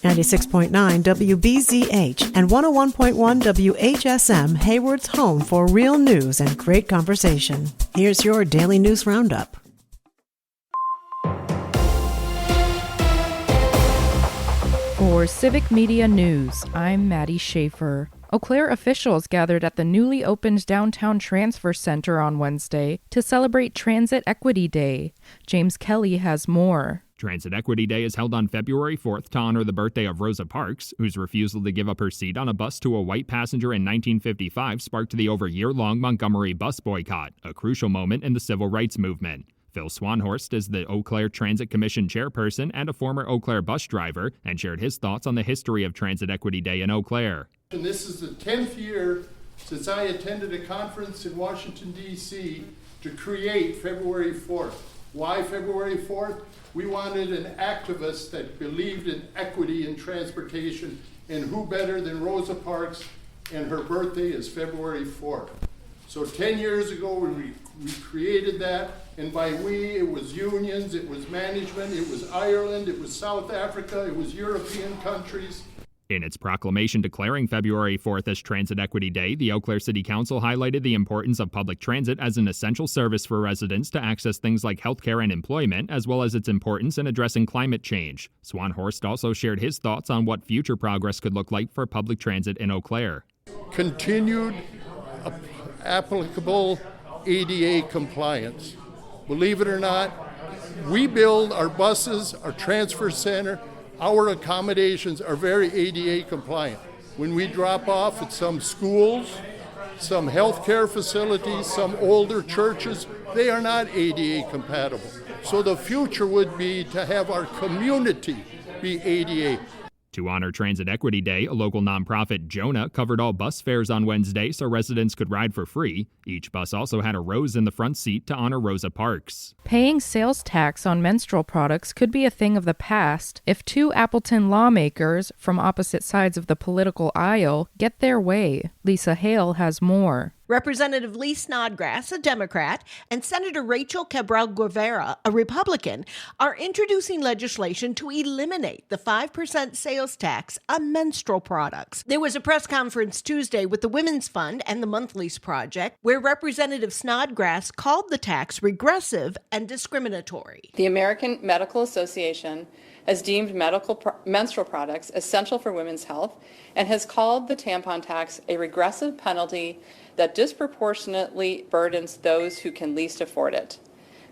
96.9 WBZH and 101.1 WHSM, Hayward's home for real news and great conversation. Here's your Daily News Roundup. For Civic Media News, I'm Maddie Schaefer. Eau Claire officials gathered at the newly opened downtown transfer center on Wednesday to celebrate Transit Equity Day. James Kelly has more. Transit Equity Day is held on February 4th to honor the birthday of Rosa Parks, whose refusal to give up her seat on a bus to a white passenger in 1955 sparked the over-year-long Montgomery bus boycott, a crucial moment in the civil rights movement. Phil Swanhorst is the Eau Claire Transit Commission chairperson and a former Eau Claire bus driver, and shared his thoughts on the history of Transit Equity Day in Eau Claire. And this is the 10th year since I attended a conference in Washington, D.C. to create February 4th. Why February 4th? We wanted an activist that believed in equity in transportation, and who better than Rosa Parks, and her birthday is February 4th. So 10 years ago we created that, and by we, it was unions, it was management, it was Ireland, it was South Africa, it was European countries. In its proclamation declaring February 4th as Transit Equity Day, the Eau Claire City Council highlighted the importance of public transit as an essential service for residents to access things like healthcare and employment, as well as its importance in addressing climate change. Swanhorst also shared his thoughts on what future progress could look like for public transit in Eau Claire. Continued applicable ADA compliance. Believe it or not, we build our buses, our transfer center, our accommodations are very ADA compliant. When we drop off at some schools, some healthcare facilities, some older churches, they are not ADA compatible. So the future would be to have our community be ADA. To honor Transit Equity Day, a local nonprofit, Jonah, covered all bus fares on Wednesday so residents could ride for free. Each bus also had a rose in the front seat to honor Rosa Parks. Paying sales tax on menstrual products could be a thing of the past if two Appleton lawmakers from opposite sides of the political aisle get their way. Lisa Hale has more. Representative Lee Snodgrass, a Democrat, and Senator Rachel Cabral-Guevara, a Republican, are introducing legislation to eliminate the 5% sales tax on menstrual products. There was a press conference Tuesday with the Women's Fund and the Monthlies Project, where Representative Snodgrass called the tax regressive and discriminatory. The American Medical Association has deemed menstrual products essential for women's health and has called the tampon tax a regressive penalty that disproportionately burdens those who can least afford it.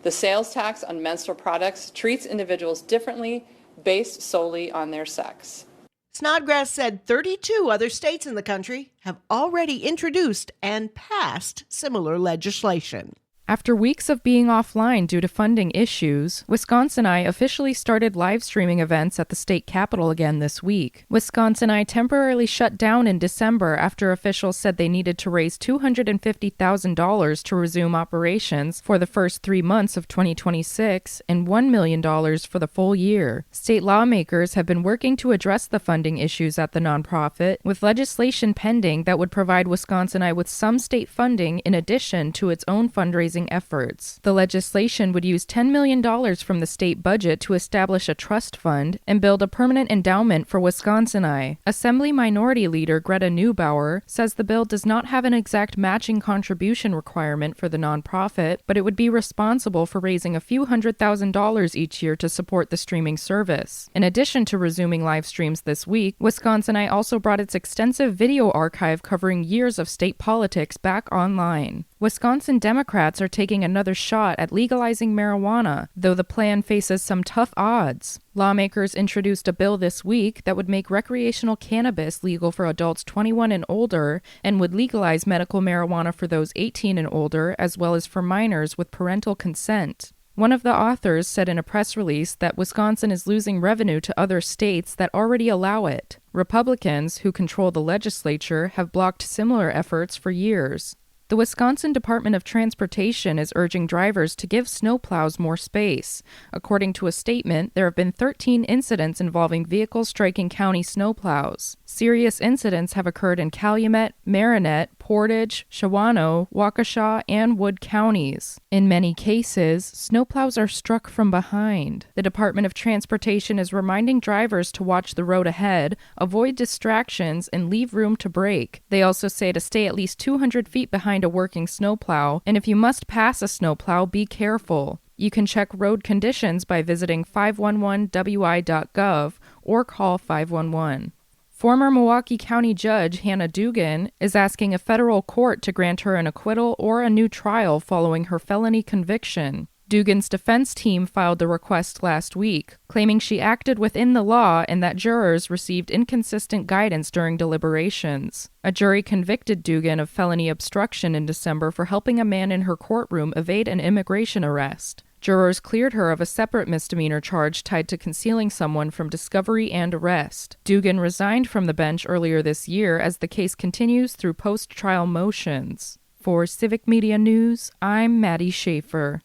The sales tax on menstrual products treats individuals differently based solely on their sex. Snodgrass said 32 other states in the country have already introduced and passed similar legislation. After weeks of being offline due to funding issues, Wisconsin-I officially started live streaming events at the state capitol again this week. Wisconsin-I temporarily shut down in December after officials said they needed to raise $250,000 to resume operations for the first 3 months of 2026 and $1 million for the full year. State lawmakers have been working to address the funding issues at the nonprofit, with legislation pending that would provide Wisconsin-I with some state funding in addition to its own fundraising efforts. The legislation would use $10 million from the state budget to establish a trust fund and build a permanent endowment for Wisconsin-I. Assembly Minority Leader Greta Neubauer says the bill does not have an exact matching contribution requirement for the nonprofit, but it would be responsible for raising a few $100,000 each year to support the streaming service. In addition to resuming live streams this week, Wisconsin-I also brought its extensive video archive covering years of state politics back online. Wisconsin Democrats are taking another shot at legalizing marijuana, though the plan faces some tough odds. Lawmakers introduced a bill this week that would make recreational cannabis legal for adults 21 and older and would legalize medical marijuana for those 18 and older, as well as for minors with parental consent. One of the authors said in a press release that Wisconsin is losing revenue to other states that already allow it. Republicans, who control the legislature, have blocked similar efforts for years. The Wisconsin Department of Transportation is urging drivers to give snowplows more space. According to a statement, there have been 13 incidents involving vehicles striking county snowplows. Serious incidents have occurred in Calumet, Marinette, Portage, Shawano, Waukesha, and Wood counties. In many cases, snowplows are struck from behind. The Department of Transportation is reminding drivers to watch the road ahead, avoid distractions, and leave room to brake. They also say to stay at least 200 feet behind a working snowplow, and if you must pass a snowplow, be careful. You can check road conditions by visiting 511wi.gov or call 511. Former Milwaukee County Judge Hannah Dugan is asking a federal court to grant her an acquittal or a new trial following her felony conviction. Dugan's defense team filed the request last week, claiming she acted within the law and that jurors received inconsistent guidance during deliberations. A jury convicted Dugan of felony obstruction in December for helping a man in her courtroom evade an immigration arrest. Jurors cleared her of a separate misdemeanor charge tied to concealing someone from discovery and arrest. Dugan resigned from the bench earlier this year as the case continues through post-trial motions. For Civic Media News, I'm Maddie Schaefer.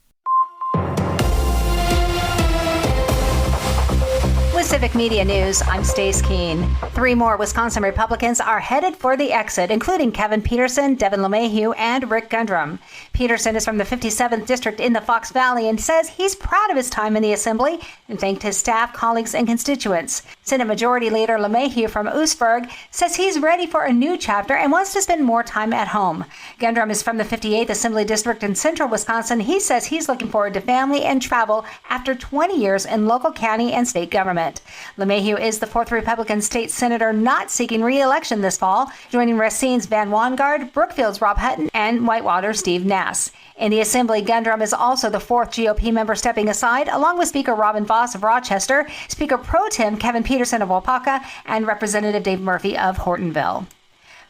With Civic Media News, I'm Stace Keene. 3 more Wisconsin Republicans are headed for the exit, including Kevin Peterson, Devin LeMahieu, and Rick Gundrum. Peterson is from the 57th District in the Fox Valley and says he's proud of his time in the Assembly and thanked his staff, colleagues, and constituents. Senate Majority Leader LeMahieu from Oostburg says he's ready for a new chapter and wants to spend more time at home. Gundrum is from the 58th Assembly District in central Wisconsin. He says he's looking forward to family and travel after 20 years in local, county, and state government. LeMahieu is the 4th Republican state senator not seeking re-election this fall, joining Racine's Van Wangard, Brookfield's Rob Hutton, and Whitewater's Steve Nass. In the Assembly, Gundrum is also the 4th GOP member stepping aside, along with Speaker Robin Voss of Rochester, Speaker Pro Tem Kevin Peterson of Waupaca, and Representative Dave Murphy of Hortonville.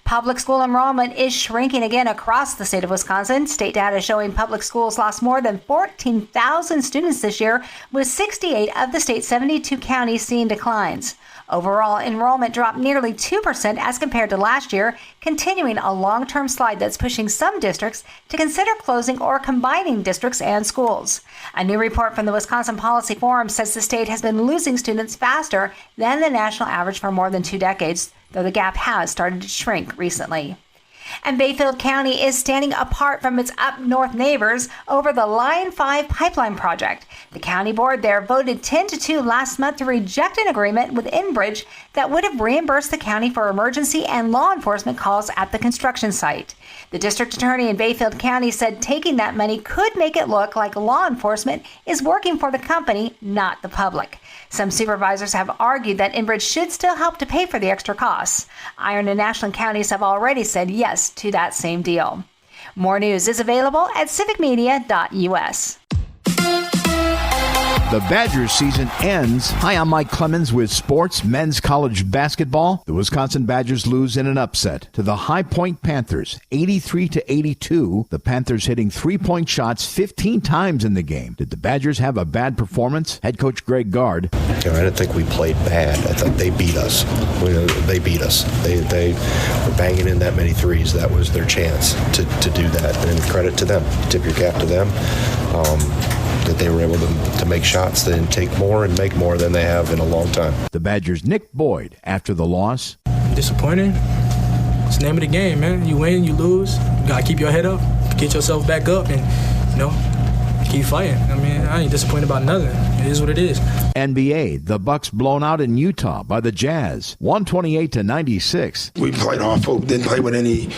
Public school enrollment is shrinking again across the state of Wisconsin. State data showing public schools lost more than 14,000 students this year, with 68 of the state's 72 counties seeing declines. Overall, enrollment dropped nearly 2% as compared to last year, continuing a long-term slide that's pushing some districts to consider closing or combining districts and schools. A new report from the Wisconsin Policy Forum says the state has been losing students faster than the national average for more than 2 decades, though the gap has started to shrink recently. And Bayfield County is standing apart from its up north neighbors over the Line 5 pipeline project. The county board there voted 10-2 last month to reject an agreement with Enbridge that would have reimbursed the county for emergency and law enforcement calls at the construction site. The district attorney in Bayfield County said taking that money could make it look like law enforcement is working for the company, not the public. Some supervisors have argued that Enbridge should still help to pay for the extra costs. Iron and Ashland counties have already said yes to that same deal. More news is available at civicmedia.us. The Badgers season ends. Hi, I'm Mike Clemens with sports. Men's college basketball. The Wisconsin Badgers lose in an upset to the High Point Panthers, 83-82. The Panthers hitting 3-point shots 15 times in the game. Did the Badgers have a bad performance? Head coach Greg Gard. I didn't think we played bad. I thought they beat us. They beat us. They were banging in that many threes. That was their chance to do that. And credit to them. Tip your cap to them. That they were able to make shots and take more and make more than they have in a long time. The Badgers' Nick Boyd after the loss. Disappointing. It's the name of the game, man. You win, you lose. You got to keep your head up, get yourself back up, and, keep fighting. I ain't disappointed about nothing. It is what it is. NBA, the Bucks blown out in Utah by the Jazz, 128-96. We played awful, didn't play with any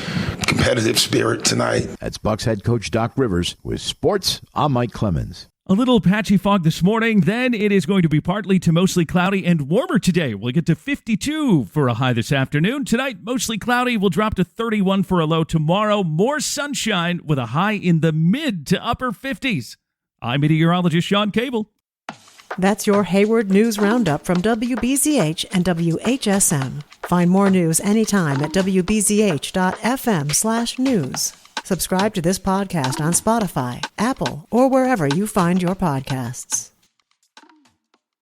competitive spirit tonight. That's Bucks head coach Doc Rivers. With sports, I'm Mike Clemens. A little patchy fog this morning, then it is going to be partly to mostly cloudy and warmer today. We'll get to 52 for a high this afternoon. Tonight, mostly cloudy. We'll drop to 31 for a low tomorrow. More sunshine with a high in the mid to upper 50s. I'm meteorologist Sean Cable. That's your Hayward News Roundup from WBZH and WHSM. Find more news anytime at wbzh.fm/news. Subscribe to this podcast on Spotify, Apple, or wherever you find your podcasts.